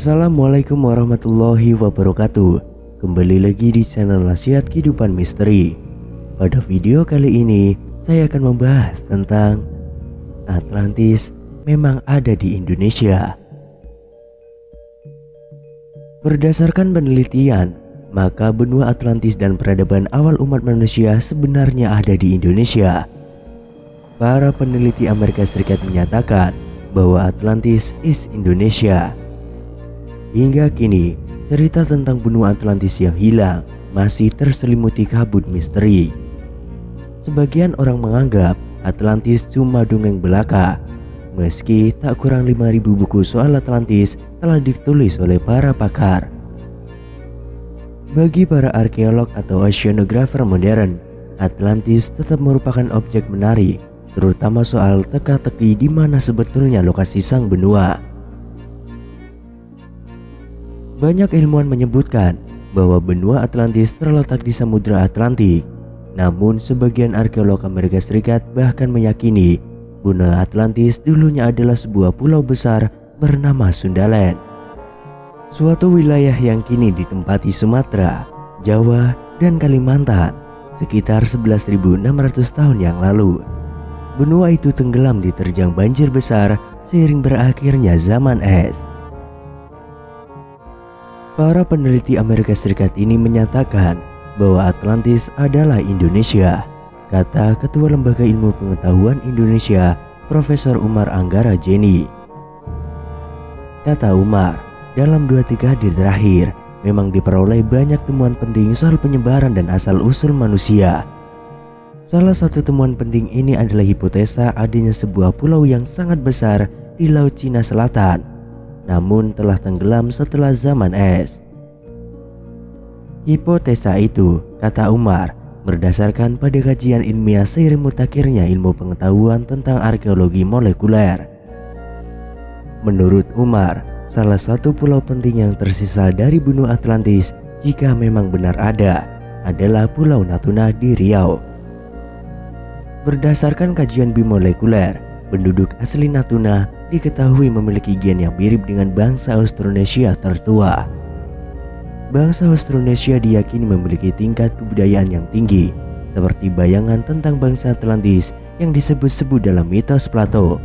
Assalamualaikum warahmatullahi wabarakatuh. Kembali lagi di channel Nasihat Kehidupan Misteri. Pada video kali ini saya akan membahas tentang Atlantis memang ada di Indonesia. Berdasarkan penelitian, maka benua Atlantis dan peradaban awal umat manusia sebenarnya ada di Indonesia. Para peneliti Amerika Serikat menyatakan bahwa Atlantis is Indonesia. Hingga kini, cerita tentang benua Atlantis yang hilang masih terselimuti kabut misteri. Sebagian orang menganggap Atlantis cuma dongeng belaka, meski tak kurang 5.000 buku soal Atlantis telah ditulis oleh para pakar. Bagi para arkeolog atau oceanographer modern, Atlantis tetap merupakan objek menarik, terutama soal teka-teki di mana sebetulnya lokasi sang benua. Banyak ilmuwan menyebutkan bahwa benua Atlantis terletak di Samudra Atlantik. Namun sebagian arkeolog Amerika Serikat bahkan meyakini benua Atlantis dulunya adalah sebuah pulau besar bernama Sundaland, suatu wilayah yang kini ditempati Sumatera, Jawa, dan Kalimantan sekitar 11.600 tahun yang lalu. Benua itu tenggelam diterjang banjir besar seiring berakhirnya zaman es. Para peneliti Amerika Serikat ini menyatakan bahwa Atlantis adalah Indonesia, kata Ketua Lembaga Ilmu Pengetahuan Indonesia, Profesor Umar Anggara Jenny. Kata Umar, dalam 2 dekade terakhir memang diperoleh banyak temuan penting soal penyebaran dan asal-usul manusia. Salah satu temuan penting ini adalah hipotesa adanya sebuah pulau yang sangat besar di Laut Cina Selatan, namun telah tenggelam setelah zaman es. Hipotesa itu, kata Umar, berdasarkan pada kajian ilmiah seiring mutakhirnya ilmu pengetahuan tentang arkeologi molekuler. Menurut Umar, salah satu pulau penting yang tersisa dari benua Atlantis jika memang benar ada adalah Pulau Natuna di Riau. Berdasarkan kajian bimolekuler, penduduk asli Natuna diketahui memiliki gen yang mirip dengan bangsa Austronesia tertua. Bangsa Austronesia diyakini memiliki tingkat kebudayaan yang tinggi, seperti bayangan tentang bangsa Atlantis yang disebut-sebut dalam mitos Plato.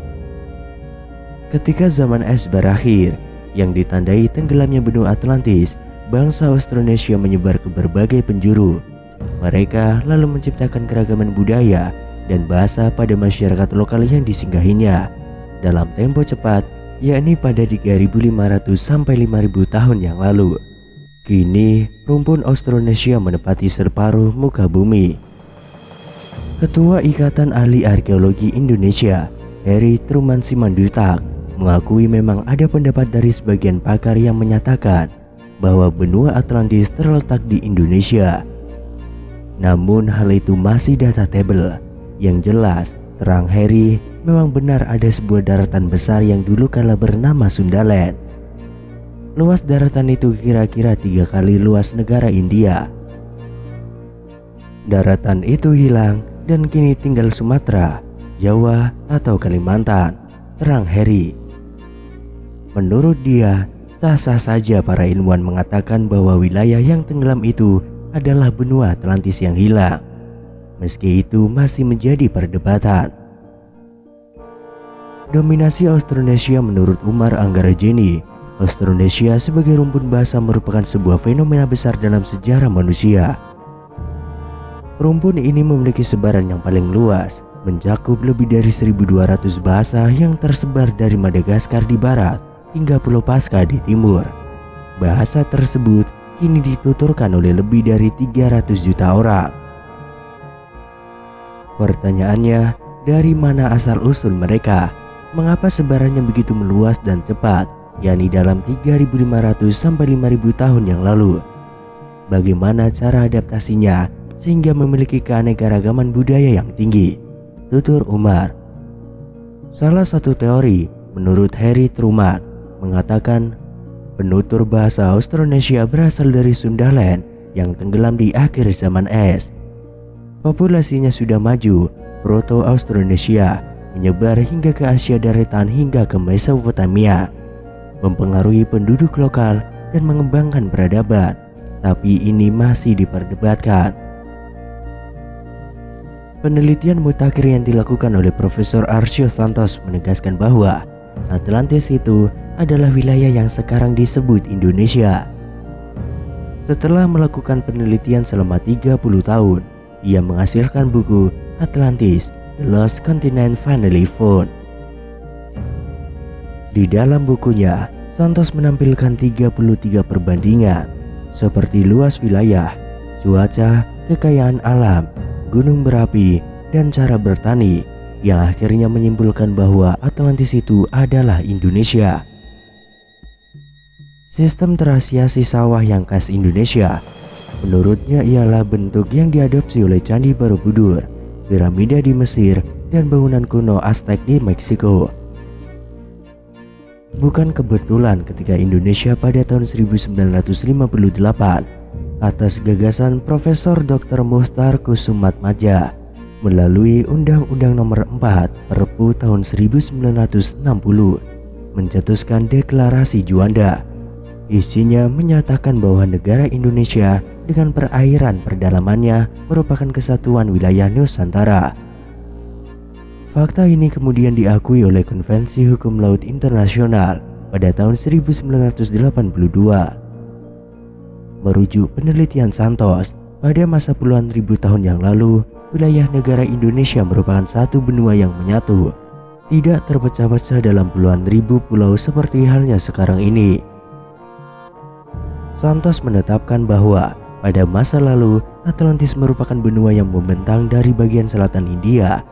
Ketika zaman es berakhir, yang ditandai tenggelamnya benua Atlantis, bangsa Austronesia menyebar ke berbagai penjuru. Mereka lalu menciptakan keragaman budaya dan bahasa pada masyarakat lokal yang disinggahinya dalam tempo cepat, yakni pada 3.500 sampai 5.000 tahun yang lalu. Kini, rumpun Austronesia menepati separuh muka bumi. Ketua Ikatan Ahli Arkeologi Indonesia, Heri Truman Simandutak, mengakui memang ada pendapat dari sebagian pakar yang menyatakan bahwa benua Atlantis terletak di Indonesia. Namun hal itu masih debatable. Yang jelas, terang Heri, memang benar ada sebuah daratan besar yang dulu kala bernama Sundaland. Luas daratan itu kira-kira 3 kali luas negara India. Daratan itu hilang dan kini tinggal Sumatera, Jawa, atau Kalimantan, terang Heri. Menurut dia, sah-sah saja para ilmuwan mengatakan bahwa wilayah yang tenggelam itu adalah benua Atlantis yang hilang. Meski itu masih menjadi perdebatan. Dominasi Austronesia menurut Umar Anggara Jenny, Austronesia sebagai rumpun bahasa merupakan sebuah fenomena besar dalam sejarah manusia. Rumpun ini memiliki sebaran yang paling luas, mencakup lebih dari 1.200 bahasa yang tersebar dari Madagaskar di barat hingga Pulau Paskah di timur. Bahasa tersebut kini dituturkan oleh lebih dari 300 juta orang. Pertanyaannya, dari mana asal-usul mereka? Mengapa sebarannya begitu meluas dan cepat, yakni dalam 3.500 sampai 5.000 tahun yang lalu? Bagaimana cara adaptasinya sehingga memiliki keanekaragaman budaya yang tinggi? Tutur Umar. Salah satu teori menurut Heri Truman mengatakan penutur bahasa Austronesia berasal dari Sundaland yang tenggelam di akhir zaman es. Populasinya sudah maju, Proto-Austronesia menyebar hingga ke Asia Daratan hingga ke Mesopotamia. mempengaruhi penduduk lokal dan mengembangkan peradaban, tapi ini masih diperdebatkan. Penelitian mutakhir yang dilakukan oleh Profesor Arcio Santos menegaskan bahwa Atlantis itu adalah wilayah yang sekarang disebut Indonesia. Setelah melakukan penelitian selama 30 tahun, ia menghasilkan buku Atlantis, The Lost Continent Finally Found. Di dalam bukunya, Santos menampilkan 33 perbandingan seperti luas wilayah, cuaca, kekayaan alam, gunung berapi, dan cara bertani yang akhirnya menyimpulkan bahwa Atlantis itu adalah Indonesia. Sistem terasiasi sawah yang khas Indonesia menurutnya ialah bentuk yang diadopsi oleh Candi Borobudur, piramida di Mesir, dan bangunan kuno Aztec di Meksiko. Bukan kebetulan ketika Indonesia pada tahun 1958 atas gagasan Profesor Dr. Muhtar Kusumatmadja melalui Undang-Undang Nomor 4 Perpu tahun 1960 mencetuskan Deklarasi Juanda. Isinya menyatakan bahwa negara Indonesia dengan perairan perdalamannya merupakan kesatuan wilayah Nusantara. Fakta ini kemudian diakui oleh Konvensi Hukum Laut Internasional pada tahun 1982. Merujuk penelitian Santos, pada masa puluhan ribu tahun yang lalu, wilayah negara Indonesia merupakan satu benua yang menyatu, tidak terpecah-pecah dalam puluhan ribu pulau seperti halnya sekarang ini. Santos menetapkan bahwa pada masa lalu Atlantis merupakan benua yang membentang dari bagian selatan India,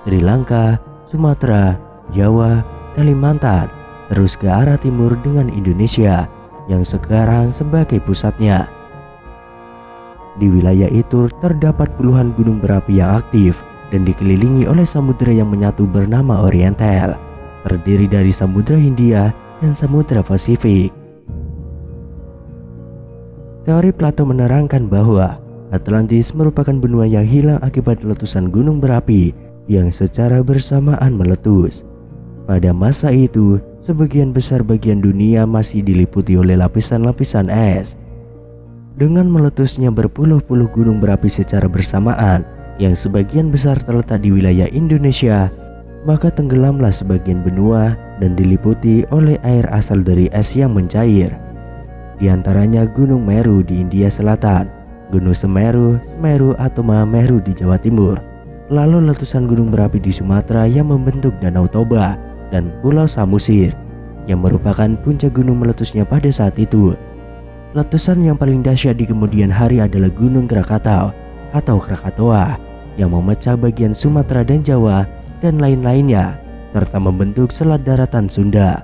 Sri Lanka, Sumatera, Jawa, Kalimantan, terus ke arah timur dengan Indonesia yang sekarang sebagai pusatnya. Di wilayah itu terdapat puluhan gunung berapi yang aktif dan dikelilingi oleh samudera yang menyatu bernama Oriental, terdiri dari Samudra Hindia dan Samudra Pasifik. Teori Plato menerangkan bahwa Atlantis merupakan benua yang hilang akibat letusan gunung berapi yang secara bersamaan meletus. Pada masa itu, sebagian besar bagian dunia masih diliputi oleh lapisan-lapisan es. Dengan meletusnya berpuluh-puluh gunung berapi secara bersamaan yang sebagian besar terletak di wilayah Indonesia, maka tenggelamlah sebagian benua dan diliputi oleh air asal dari es yang mencair. Di antaranya Gunung Meru di India Selatan, Gunung Semeru, Semeru atau Mahameru di Jawa Timur, lalu letusan gunung berapi di Sumatera yang membentuk Danau Toba, dan Pulau Samosir yang merupakan puncak gunung meletusnya pada saat itu. Letusan yang paling dahsyat di kemudian hari adalah Gunung Krakatau atau Krakatoa yang memecah bagian Sumatera dan Jawa dan lain-lainnya serta membentuk Selat Daratan Sunda.